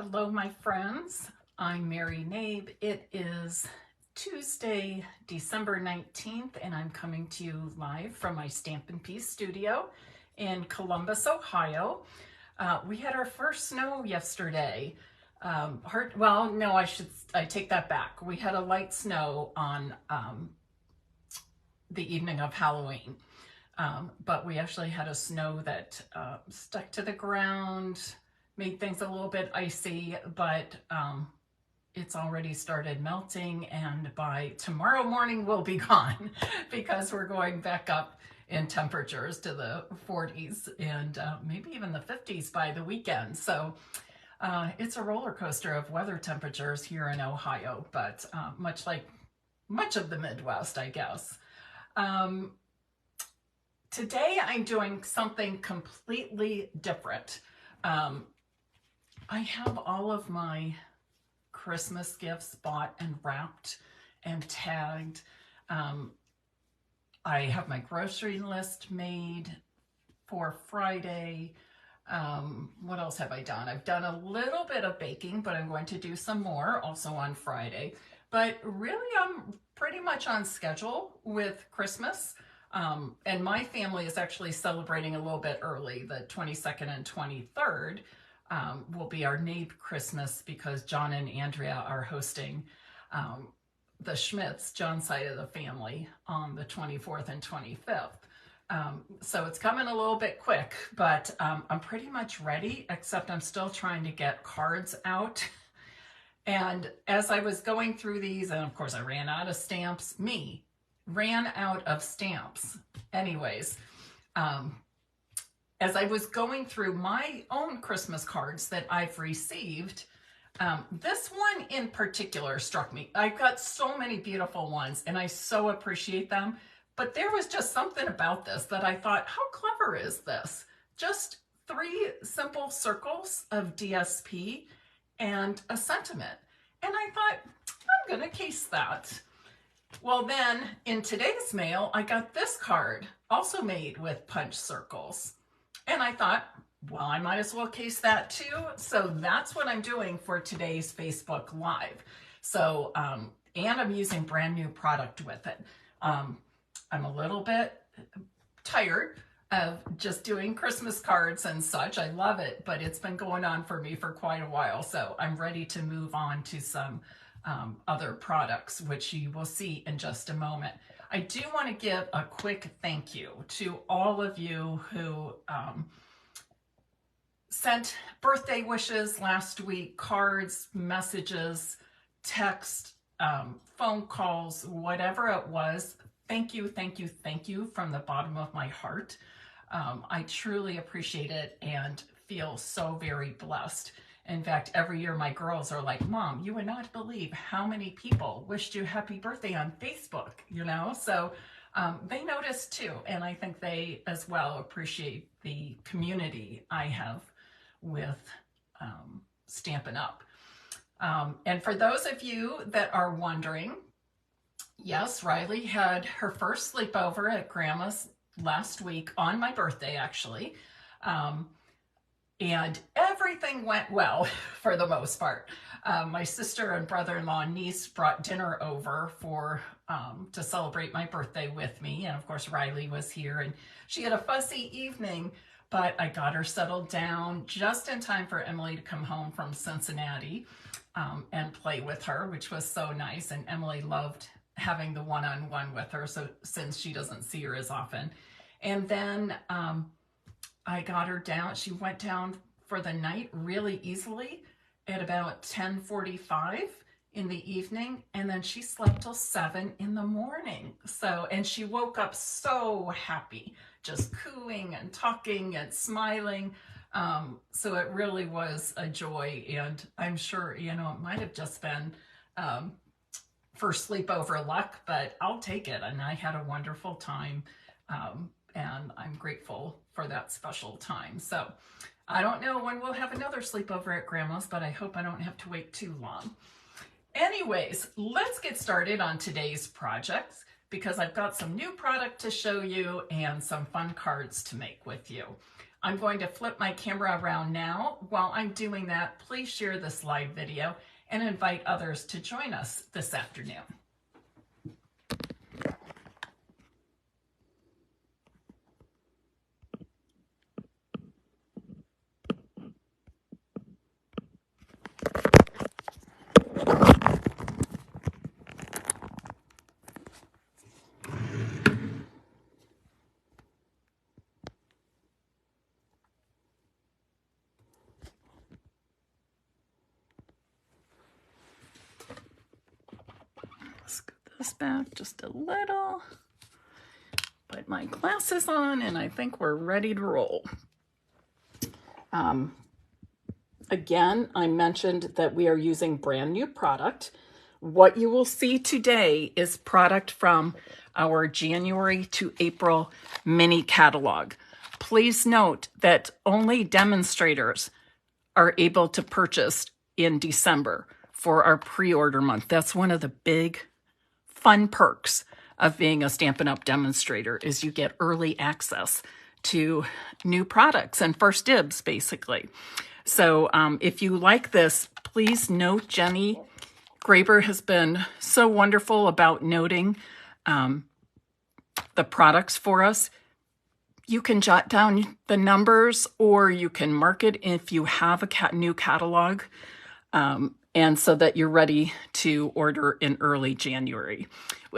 Hello, my friends. I'm Mary Knabe. It is Tuesday, December 19th, and I'm coming to you live from my Stampin' studio in Columbus, Ohio. We had our first snow yesterday. I take that back. We had a light snow on the evening of Halloween. But we actually had a snow that stuck to the ground, made things a little bit icy, but it's already started melting, and by tomorrow morning we'll be gone because we're going back up in temperatures to the 40s and maybe even the 50s by the weekend. So it's a roller coaster of weather temperatures here in Ohio, but much like much of the Midwest, I guess. Today I'm doing something completely different. I have all of my Christmas gifts bought and wrapped and tagged. I have my grocery list made for Friday. What else have I done? I've done a little bit of baking, but I'm going to do some more also on Friday. But really, I'm pretty much on schedule with Christmas. And my family is actually celebrating a little bit early. The 22nd and 23rd will be our Knabe Christmas because John and Andrea are hosting the Schmitz, John's side of the family, on the 24th and 25th. So it's coming a little bit quick, but I'm pretty much ready, except I'm still trying to get cards out. And as I was going through these, and of course I ran out of stamps, ran out of stamps. Anyways, as I was going through my own Christmas cards that I've received, this one in particular struck me. I've got so many beautiful ones and I so appreciate them, but there was just something about this that I thought, how clever is this? Just 3 simple circles of DSP and a sentiment. And I thought, I'm gonna case that. Well, then in today's mail, I got this card also made with punch circles. And I thought, well, I might as well case that too. So that's what I'm doing for today's Facebook Live. So, and I'm using brand new product with it. I'm a little bit tired of just doing Christmas cards and such. I love it, but it's been going on for me for quite a while. So I'm ready to move on to some other products, which you will see in just a moment. I do want to give a quick thank you to all of you who sent birthday wishes last week, cards, messages, text, phone calls, whatever it was. Thank you, thank you, thank you from the bottom of my heart. I truly appreciate it and feel so very blessed. In fact, every year my girls are like, Mom, you would not believe how many people wished you happy birthday on Facebook, you know? So they noticed too. And I think they as well appreciate the community I have with Stampin' Up. And for those of you that are wondering, yes, Riley had her first sleepover at Grandma's last week on my birthday, actually. And everything went well for the most part. My sister and brother-in-law and niece brought dinner over to celebrate my birthday with me. And of course, Riley was here and she had a fussy evening, but I got her settled down just in time for Emily to come home from Cincinnati and play with her, which was so nice. And Emily loved having the one-on-one with her, so since she doesn't see her as often. And then I got her down. She went down for the night really easily at about 10:45 in the evening, and then she slept till 7 in the morning. So, and she woke up so happy, just cooing and talking and smiling. So it really was a joy, and I'm sure, you know, it might have just been for sleepover luck, but I'll take it. And I had a wonderful time. And I'm grateful for that special time. So I don't know when we'll have another sleepover at Grandma's, but I hope I don't have to wait too long. Anyways, let's get started on today's projects because I've got some new product to show you and some fun cards to make with you. I'm going to flip my camera around now. While I'm doing that, please share this live video and invite others to join us this afternoon. This back just a little, put my glasses on, and I think we're ready to roll. Again, I mentioned that we are using brand new product. What you will see today is product from our January to April mini catalog. Please note that only demonstrators are able to purchase in December for our pre-order month. That's one of the big fun perks of being a Stampin' Up! Demonstrator is you get early access to new products and first dibs, basically. So if you like this, please note Jenny Graber has been so wonderful about noting the products for us. You can jot down the numbers or you can mark it if you have a new catalog. And so that you're ready to order in early January.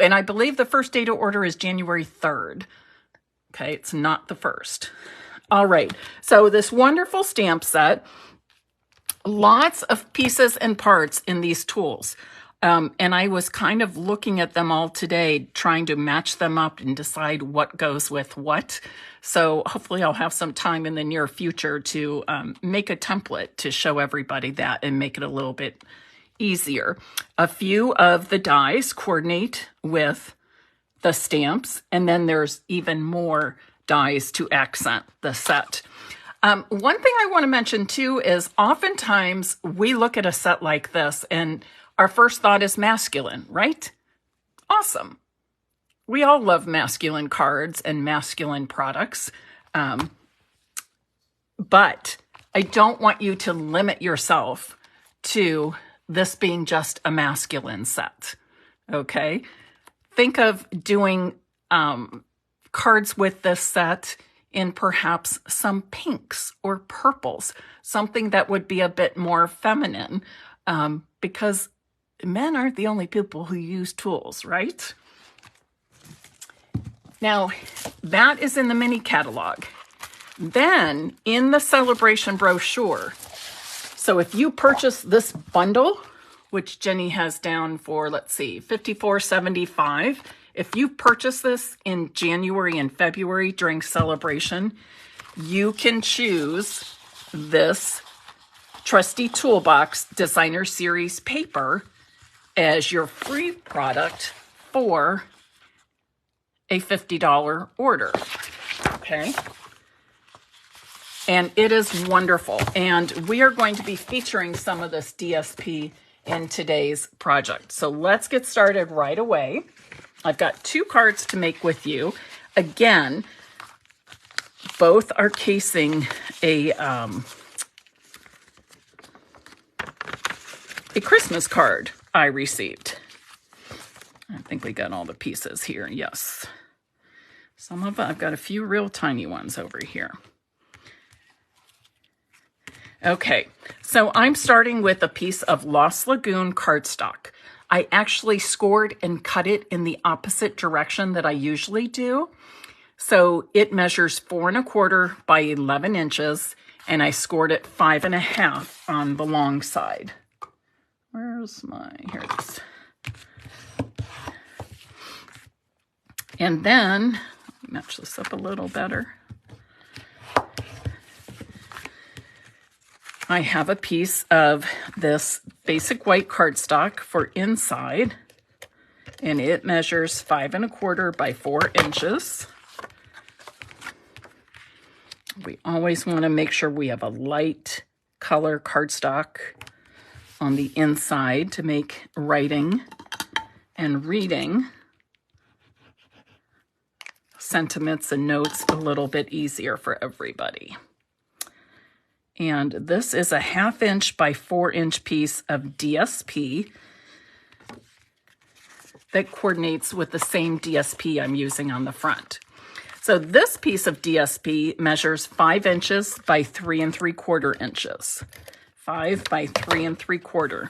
And I believe the first day to order is January 3rd. Okay, it's not the 1st. All right, so this wonderful stamp set, lots of pieces and parts in these tools. And I was kind of looking at them all today, trying to match them up and decide what goes with what. So hopefully I'll have some time in the near future to make a template to show everybody that and make it a little bit easier. A few of the dies coordinate with the stamps, and then there's even more dies to accent the set. One thing I want to mention too is oftentimes we look at a set like this and our first thought is masculine, right? Awesome. We all love masculine cards and masculine products. But I don't want you to limit yourself to this being just a masculine set, okay? Think of doing cards with this set in perhaps some pinks or purples, something that would be a bit more feminine, because men aren't the only people who use tools, right? Now, that is in the mini catalog. Then, in the celebration brochure, so if you purchase this bundle, which Jenny has down for, let's see, $54.75, if you purchase this in January and February during celebration, you can choose this Trusty Toolbox Designer Series paper as your free product for a $50 order, okay? And it is wonderful. And we are going to be featuring some of this DSP in today's project. So let's get started right away. I've got 2 cards to make with you. Again, both are casing a Christmas card I received. I think we got all the pieces here. Yes. Some of them, I've got a few real tiny ones over here. Okay, so I'm starting with a piece of Lost Lagoon cardstock. I actually scored and cut it in the opposite direction that I usually do. So it measures 4 1/4 by 11 inches, and I scored it 5 1/2 on the long side. Where's my, here it is. And then, match this up a little better. I have a piece of this basic white cardstock for inside, and it measures 5 1/4 by 4 inches. We always want to make sure we have a light color cardstock on the inside to make writing and reading sentiments and notes a little bit easier for everybody. And this is a 1/2 inch by 4 inch piece of DSP that coordinates with the same DSP I'm using on the front. So this piece of DSP measures 5 inches by 3 3/4 inches. 5 by 3 3/4.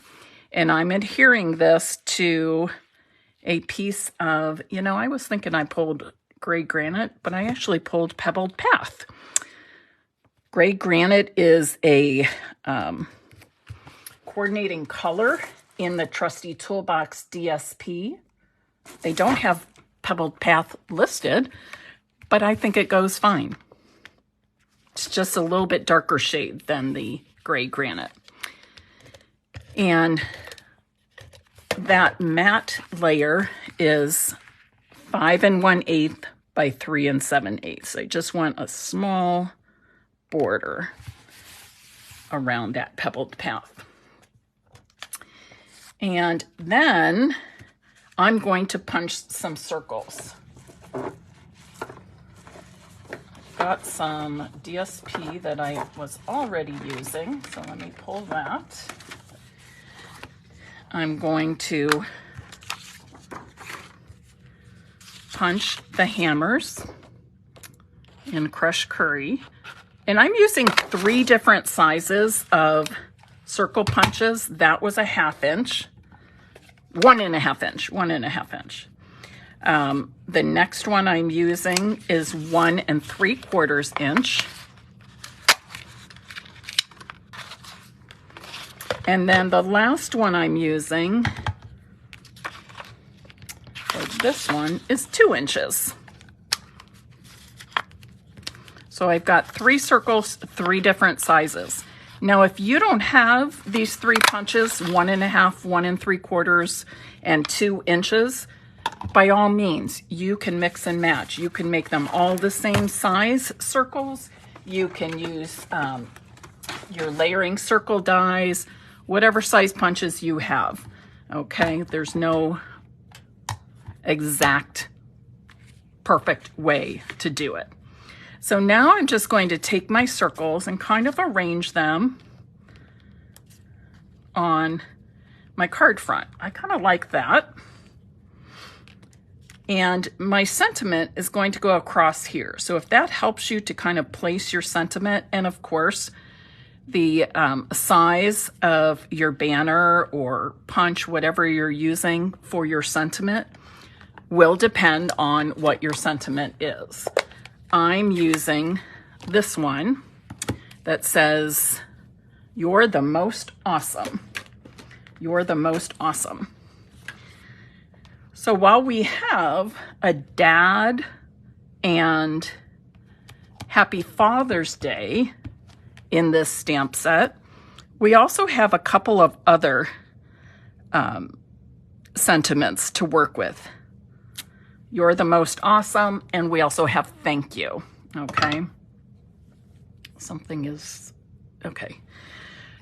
And I'm adhering this to a piece of, you know, I was thinking I pulled gray granite, but I actually pulled pebbled path. Gray granite is a coordinating color in the Trusty Toolbox DSP. They don't have pebbled path listed, but I think it goes fine. It's just a little bit darker shade than the gray granite. And that matte layer is 5 1/8 by 3 7/8. I just want a small border around that pebbled path. And then I'm going to punch some circles. I've got some DSP that I was already using, so let me pull that. I'm going to punch the hammers in Crush Curry. And I'm using 3 different sizes of circle punches. That was a 1/2 inch, 1 1/2 inch, 1 1/2 inch. The next one I'm using is 1 3/4 inch. And then the last one I'm using, or this one, is 2 inches. So I've got 3 circles, 3 different sizes. Now, if you don't have these 3 punches, 1 1/2, 1 3/4, and 2 inches, by all means, you can mix and match. You can make them all the same size circles. You can use your layering circle dies, whatever size punches you have, okay? There's no exact perfect way to do it. So now I'm just going to take my circles and kind of arrange them on my card front. I kind of like that. And my sentiment is going to go across here. So if that helps you to kind of place your sentiment, and of course, the size of your banner or punch, whatever you're using for your sentiment, will depend on what your sentiment is. I'm using this one that says, "You're the most awesome." You're the most awesome. So while we have a dad and Happy Father's Day in this stamp set, we also have a couple of other sentiments to work with. You're the most awesome, and we also have thank you, okay? Something is, okay.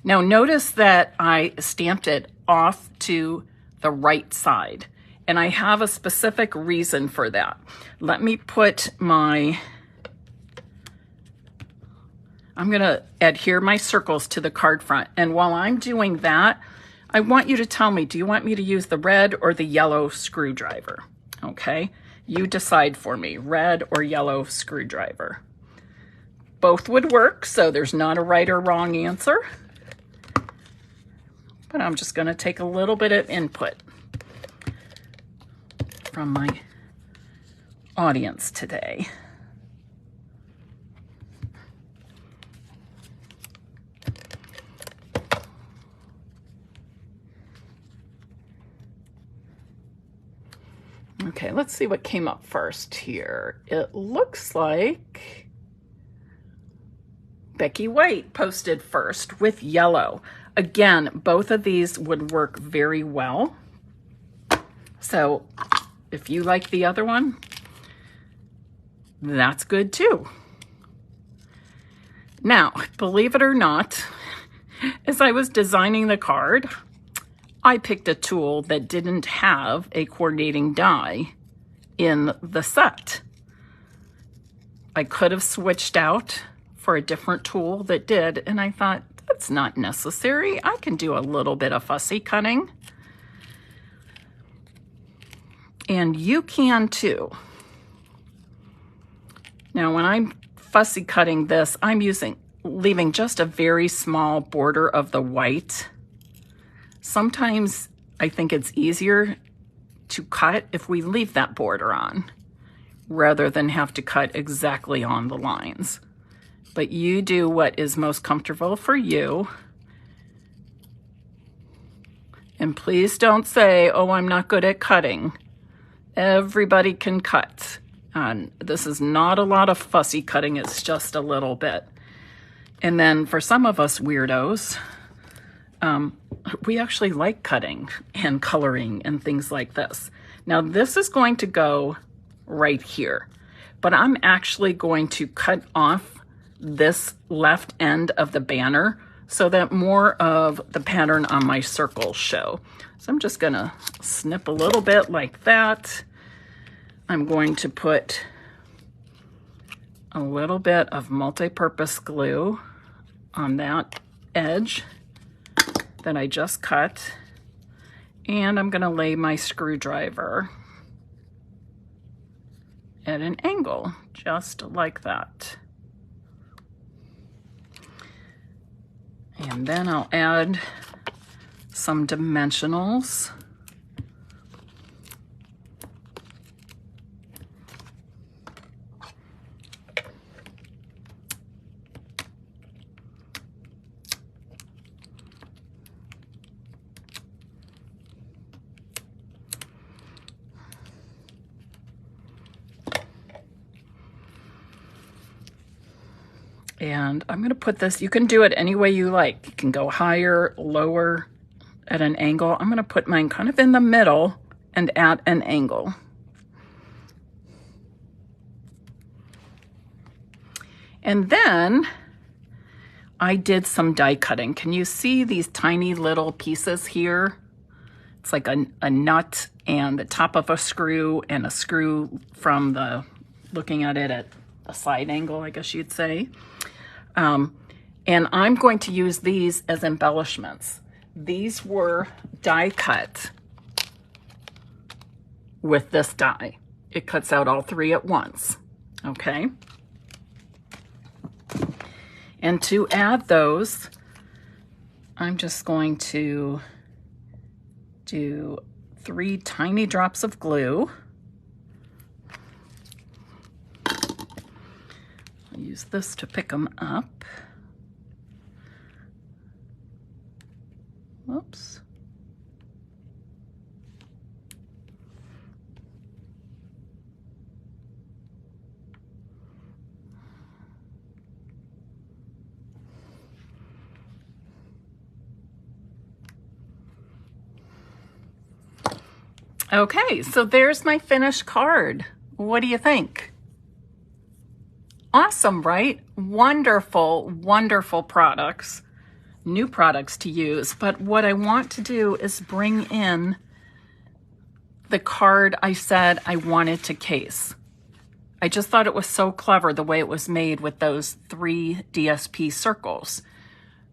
Now notice that I stamped it off to the right side, and I have a specific reason for that. Let me put my, I'm gonna adhere my circles to the card front, and while I'm doing that, I want you to tell me, do you want me to use the red or the yellow screwdriver? Okay, you decide for me, red or yellow screwdriver. Both would work, so there's not a right or wrong answer. But I'm just gonna take a little bit of input from my audience today. Okay, let's see what came up first here. It looks like Becky White posted first with yellow. Again, both of these would work very well. So if you like the other one, that's good too. Now, believe it or not, as I was designing the card, I picked a tool that didn't have a coordinating die in the set. I could have switched out for a different tool that did, and I thought, that's not necessary. I can do a little bit of fussy cutting. And you can too. Now, when I'm fussy cutting this, I'm leaving just a very small border of the white. Sometimes I think it's easier to cut if we leave that border on, rather than have to cut exactly on the lines. But you do what is most comfortable for you. And please don't say, oh, I'm not good at cutting. Everybody can cut. And this is not a lot of fussy cutting, it's just a little bit. And then for some of us weirdos, we actually like cutting and coloring and things like this. Now this is going to go right here, but I'm actually going to cut off this left end of the banner so that more of the pattern on my circles show. So I'm just gonna snip a little bit like that. I'm going to put a little bit of multi-purpose glue on that edge that I just cut, and I'm gonna lay my screwdriver at an angle, just like that. And then I'll add some dimensionals. And I'm going to put this, you can do it any way you like. You can go higher, lower, at an angle. I'm going to put mine kind of in the middle and at an angle. And then I did some die cutting. Can you see these tiny little pieces here? It's like a nut and the top of a screw and a screw from the, looking at it at a side angle, I guess you'd say. And I'm going to use these as embellishments. These were die cut with this die. It cuts out all three at once, okay? And to add those, I'm just going to do 3 tiny drops of glue. I'll use this to pick them up. Whoops. Okay, so there's my finished card. What do you think? Awesome, right? Wonderful, wonderful products, new products to use. But what I want to do is bring in the card I said I wanted to case. I just thought it was so clever the way it was made with those 3 DSP circles.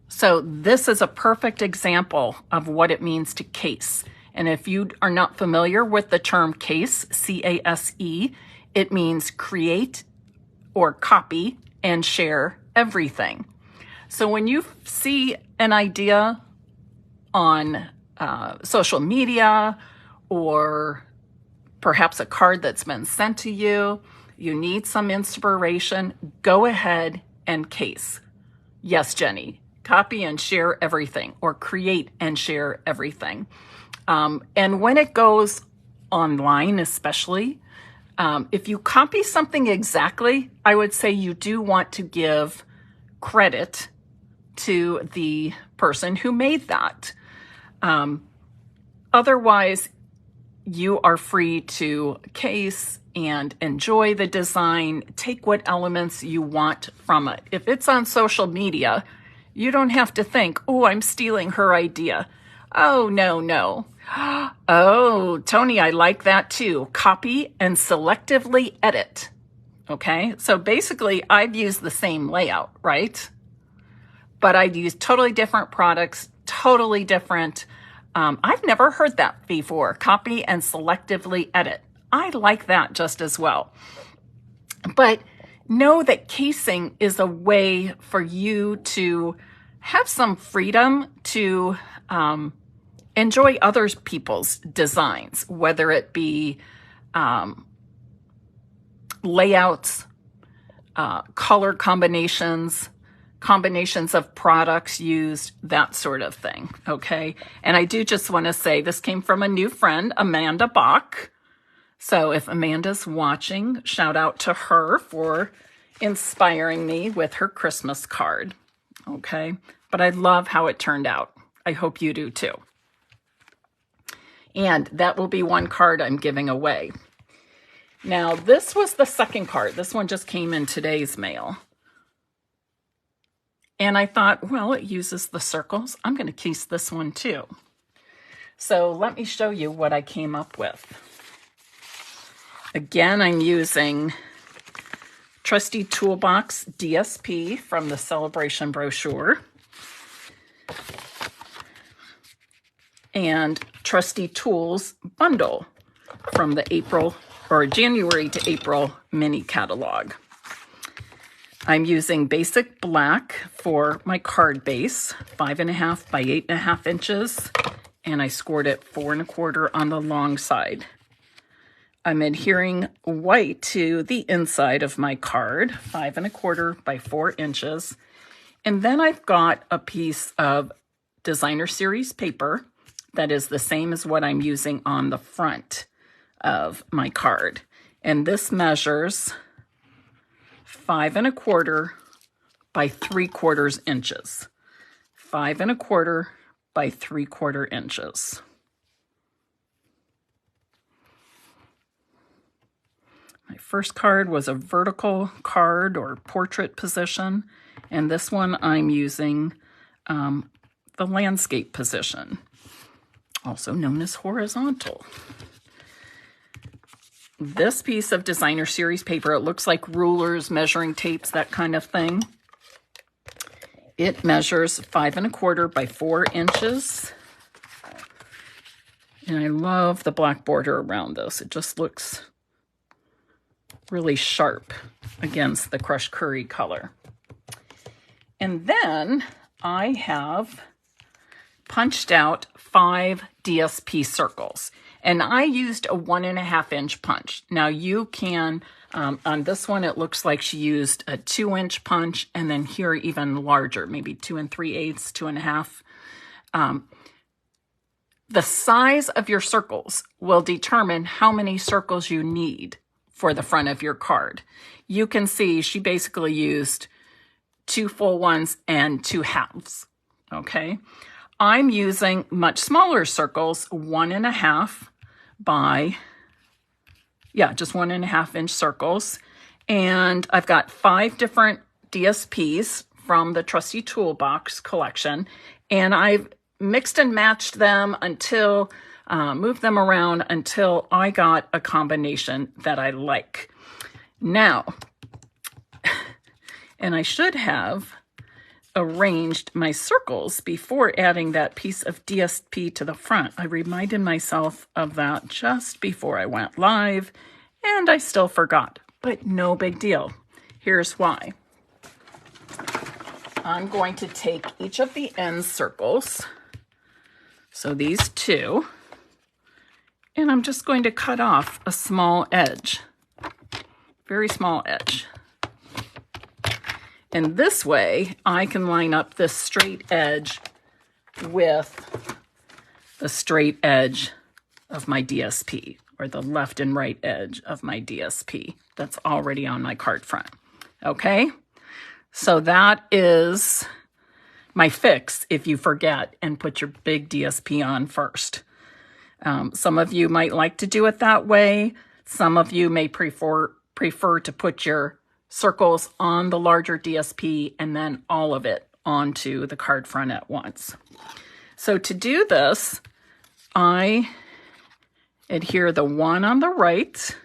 So this is a perfect example of what it means to case. And if you are not familiar with the term case, C-A-S-E, it means create or copy and share everything. So when you see an idea on social media or perhaps a card that's been sent to you, you need some inspiration, go ahead and case. Yes, Jenny, copy and share everything, or create and share everything. And when it goes online, especially, if you copy something exactly, I would say you do want to give credit to the person who made that. Otherwise, you are free to case and enjoy the design, take what elements you want from it. If it's on social media, you don't have to think, oh, I'm stealing her idea. Oh, no, no. Oh, Tony, I like that too. Copy and selectively edit. Okay, so basically I've used the same layout, right? But I'd use totally different products, totally different. I've never heard that before. Copy and selectively edit. I like that just as well. But know that casing is a way for you to have some freedom to enjoy other people's designs, whether it be layouts, color combinations, combinations of products used, that sort of thing, okay? And I do just want to say this came from a new friend, Amanda Bach. So if Amanda's watching, shout out to her for inspiring me with her Christmas card, okay? But I love how it turned out. I hope you do too. And that will be one card I'm giving away. Now, this was the second card. This one just came in today's mail. And I thought, well, it uses the circles. I'm going to case this one too. So let me show you what I came up with. Again, I'm using Trusty Toolbox DSP from the Celebration brochure. And Trusty Tools bundle from the January to April mini catalog. I'm using basic black for my card base, 5.5 by 8.5 inches, and I scored it 4 1/4 on the long side. I'm adhering white to the inside of my card, 5 1/4 by 4 inches. And then I've got a piece of designer series paper that is the same as what I'm using on the front of my card. And this measures 5 1/4 by 3/4 inches. 5 1/4 by 3/4 inches. My first card was a vertical card or portrait position, and this one I'm using the landscape position, also known as horizontal. This piece of designer series paper, it looks like rulers, measuring tapes, that kind of thing. It measures 5 1/4 by 4 inches. And I love the black border around this. It just looks really sharp against the crushed curry color. And then I have punched out 5 DSP circles. And I used a 1.5 inch punch. Now you can, on this one, it looks like she used a 2 inch punch, and then here even larger, maybe 2 3/8, 2.5. The size of your circles will determine how many circles you need for the front of your card. You can see she basically used 2 full ones and 2 halves, okay? I'm using much smaller circles, 1.5 by, just 1.5 inch circles. And I've got 5 different DSPs from the Trusty Toolbox collection. And I've mixed and matched them until, moved them around until I got a combination that I like. Now, and I should have arranged my circles before adding that piece of DSP to the front. I reminded myself of that just before I went live, and I still forgot, but no big deal. Here's why. I'm going to take each of the end circles, so these 2, and I'm just going to cut off a small edge, very small edge. And this way, I can line up this straight edge with the straight edge of my DSP, or the left and right edge of my DSP that's already on my card front. Okay? So that is my fix if you forget and put your big DSP on first. Some of you might like to do it that way. Some of you may prefer to put your circles on the larger DSP and then all of it onto the card front at once. So to do this, I adhere the one on the right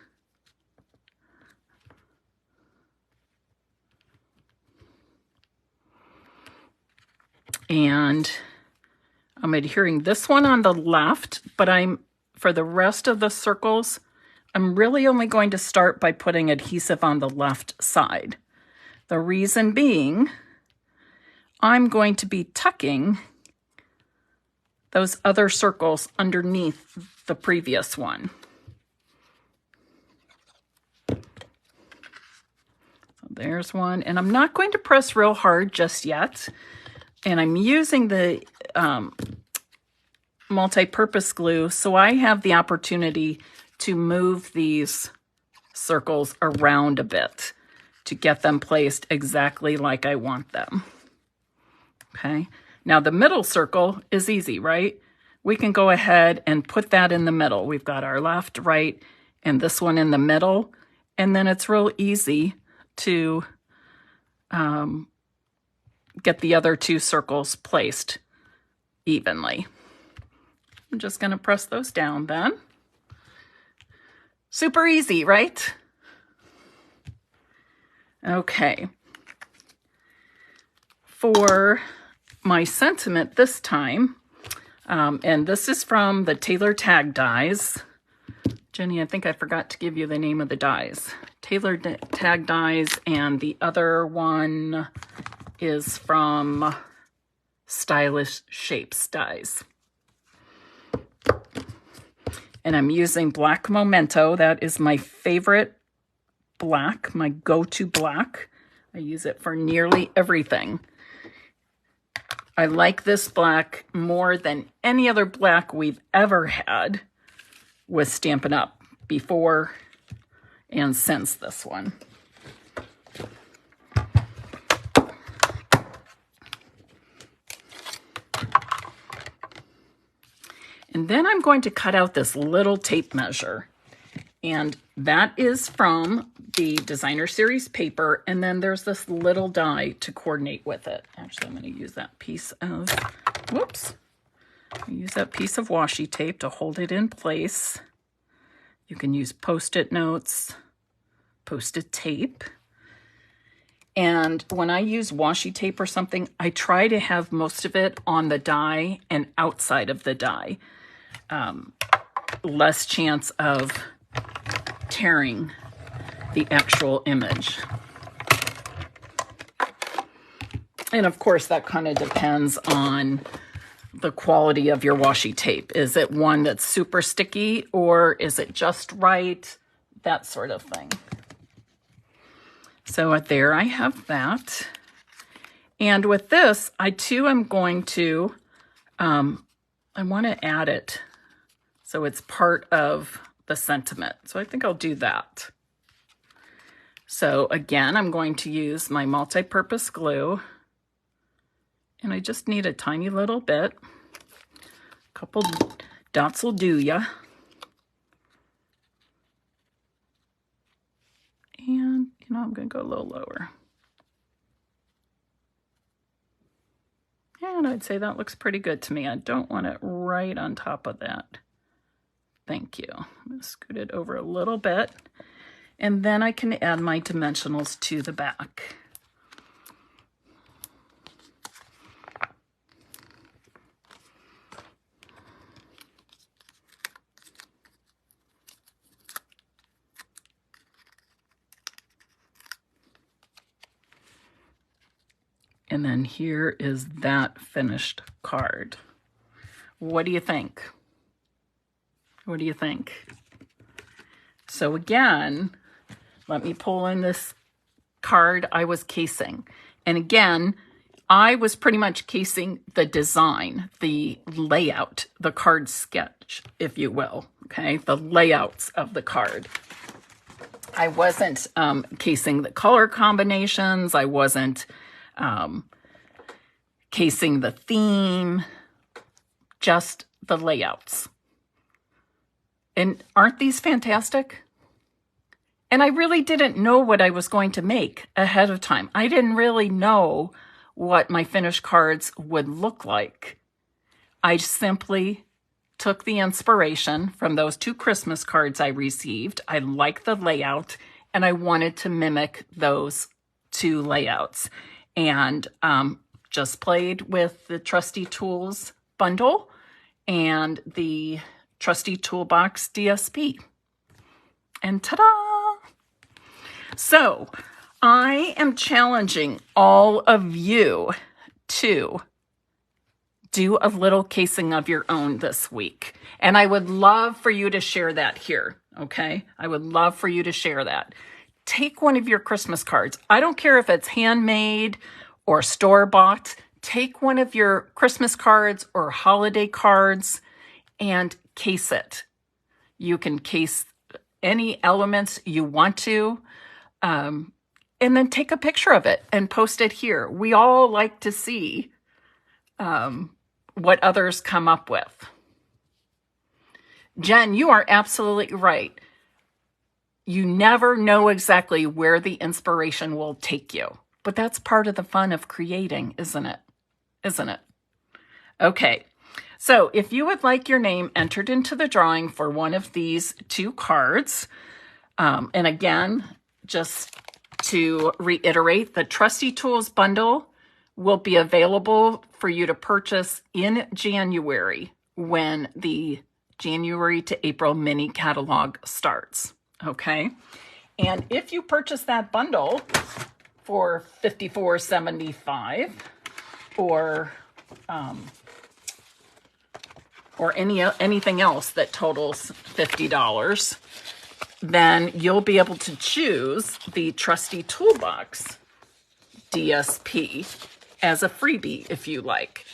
And I'm adhering this one on the left, but for the rest of the circles, I'm really only going to start by putting adhesive on the left side. The reason being, I'm going to be tucking those other circles underneath the previous one. So there's one, and I'm not going to press real hard just yet. And I'm using the multi-purpose glue, so I have the opportunity to move these circles around a bit to get them placed exactly like I want them. Okay, now the middle circle is easy, right? We can go ahead and put that in the middle. We've got our left, right, and this one in the middle, and then it's real easy to get the other two circles placed evenly. I'm just going to press those down then. Super easy, right? Okay. For my sentiment this time, and this is from the Taylor Tag dies. Jenny, I think I forgot to give you the name of the dies. Taylor Tag dies, and the other one is from Stylish Shapes dies. And I'm using black Memento. That is my favorite black, my go-to black. I use it for nearly everything. I like this black more than any other black we've ever had with Stampin' Up! Before and since this one. And then I'm going to cut out this little tape measure. And that is from the Designer Series paper. And then there's this little die to coordinate with it. Actually, I'm going to use that piece of, whoops. I use that piece of washi tape to hold it in place. You can use Post-it notes, Post-it tape. And when I use washi tape or something, I try to have most of it on the die and outside of the die. Less chance of tearing the actual image. And of course, that kind of depends on the quality of your washi tape. Is it one that's super sticky, or is it just right? That sort of thing. So there I have that. And with this, I too am going to, I want to add it so it's part of the sentiment. So I think I'll do that. So again, I'm going to use my multi-purpose glue, and I just need a tiny little bit. A couple dots will do ya. And, I'm going to go a little lower. And I'd say that looks pretty good to me. I don't want it right on top of that. Thank you. I'm going to scoot it over a little bit. And then I can add my dimensionals to the back. And then here is that finished card. What do you think? What do you think? So again, let me pull in this card I was casing. And again, I was pretty much casing the design, the layout, the card sketch, if you will, okay? The layouts of the card. I wasn't casing the color combinations. I wasn't casing the theme, just the layouts. And aren't these fantastic? And I really didn't know what I was going to make ahead of time. I didn't really know what my finished cards would look like. I simply took the inspiration from those 2 Christmas cards I received. I liked the layout, and I wanted to mimic those 2 layouts. And just played with the Trusty Tools bundle and the Trusty Toolbox DSP. And ta-da! So I am challenging all of you to do a little casing of your own this week. And I would love for you to share that here, okay? I would love for you to share that. Take one of your Christmas cards. I don't care if it's handmade or store-bought. Take one of your Christmas cards or holiday cards and case it. You can case any elements you want to, and then take a picture of it and post it here. We all like to see what others come up with. Jen, you are absolutely right. You never know exactly where the inspiration will take you, but that's part of the fun of creating, isn't it? Isn't it? Okay, so if you would like your name entered into the drawing for one of these 2 cards, and again, just to reiterate, the Trusty Tools bundle will be available for you to purchase in January when the January to April mini catalog starts, okay? And if you purchase that bundle for $54.75 or anything else that totals $50, then you'll be able to choose the Trusty Toolbox DSP as a freebie if you like.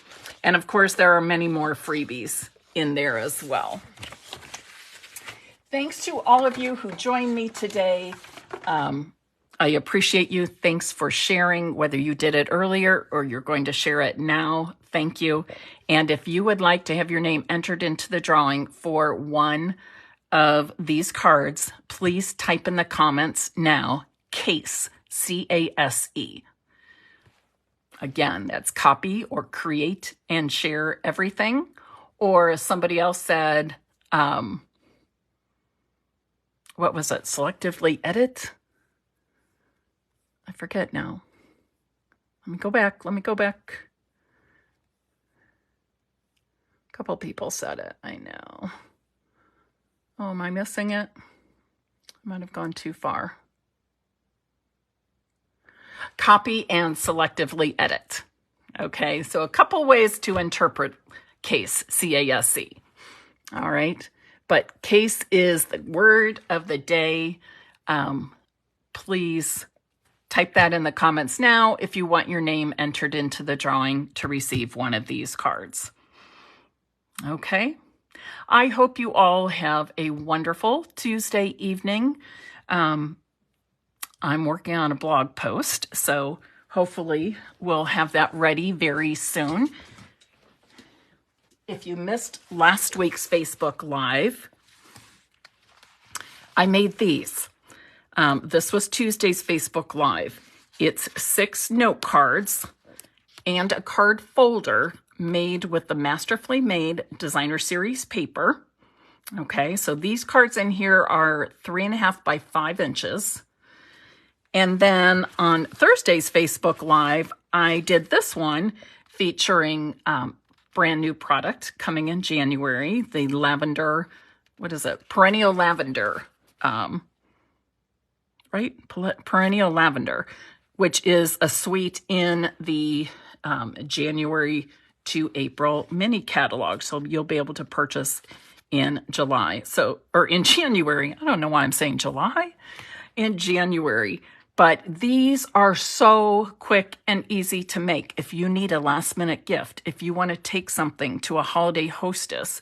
And of course, there are many more freebies in there as well. Thanks to all of you who joined me today. I appreciate you. Thanks for sharing, whether you did it earlier or you're going to share it now. Thank you. And if you would like to have your name entered into the drawing for one of these cards, please type in the comments now, CASE, C-A-S-E. Again, that's copy or create and share everything. Or as somebody else said, what was it? Selectively edit? I forget now. Let me go back. A couple people said it. I know. Oh, am I missing it? I might have gone too far. Copy and selectively edit. Okay, so a couple ways to interpret CASE, C-A-S-E. All right, but CASE is the word of the day. Please type that in the comments now if you want your name entered into the drawing to receive one of these cards. Okay, I hope you all have a wonderful Tuesday evening. I'm working on a blog post, so hopefully we'll have that ready very soon. If you missed last week's Facebook Live, I made these. This was Tuesday's Facebook Live. It's 6 note cards and a card folder made with the Masterfully Made Designer Series paper. Okay, so these cards in here are 3.5 by 5 inches. And then on Thursday's Facebook Live, I did this one featuring brand new product coming in January, the lavender, what is it? Perennial lavender, right? Perennial lavender, which is a suite in the January to April mini catalog. So you'll be able to purchase in July. Or in January. I don't know why I'm saying July. In January. But these are so quick and easy to make. If you need a last minute gift, if you want to take something to a holiday hostess,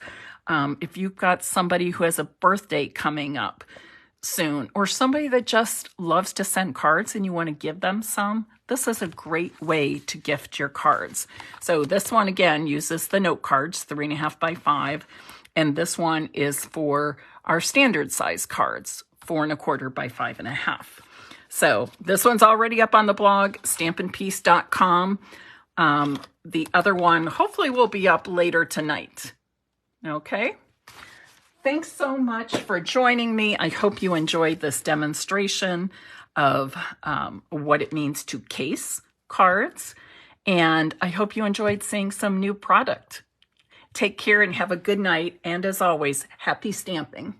if you've got somebody who has a birthday coming up soon, or somebody that just loves to send cards and you want to give them some, this is a great way to gift your cards. So this one, again, uses the note cards, 3.5 by 5. And this one is for our standard size cards, 4.25 by 5.5. So this one's already up on the blog, stampinpiece.com. The other one hopefully will be up later tonight. Okay. Thanks so much for joining me. I hope you enjoyed this demonstration of what it means to case cards. And I hope you enjoyed seeing some new product. Take care and have a good night. And as always, happy stamping.